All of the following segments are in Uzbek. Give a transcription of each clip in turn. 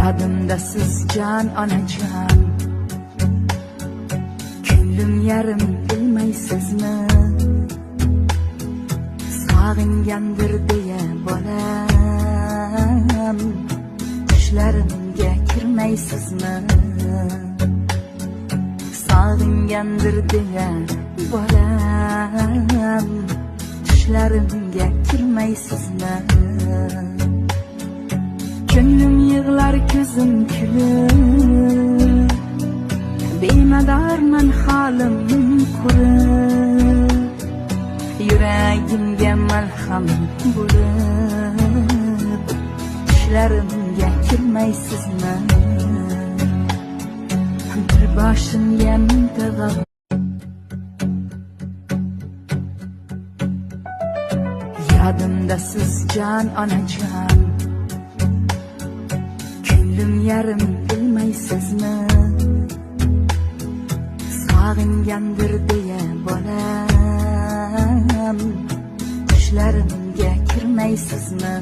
Yodimda siz jon onajon, ko'nglim yarim bilmaysizmi? Sog'ingandir deya bolam, tushlarimga kirmaysizmi? Sog'ingandir deya bolam, tushlarimga kirmaysizmi? Ko'nglim yig'lar, ko'zim kulib, bemadorman holim qurib, yuragimga malham bo'lib, tushlarimga kirmaysizmi? Bir boshimga mingta g'am, yodimda siz jon onajon, ko'nglim yarim bilmaysizmi? Sog'ingandir deya bolam, tushlarimga kirmaysizmi?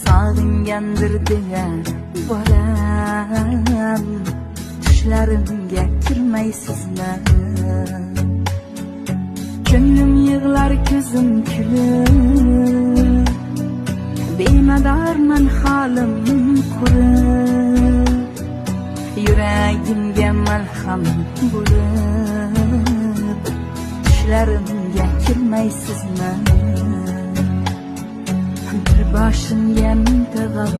Sog'ingandir deya bolam, tushlarimga kirmaysizmi? Ko'nglim yig'lar, ko'zim kulib, bemadorman holim qurib, yuragimga malham bo'lib, tushlarimga kirmaysizmi? Bir boshimga mingta g'am,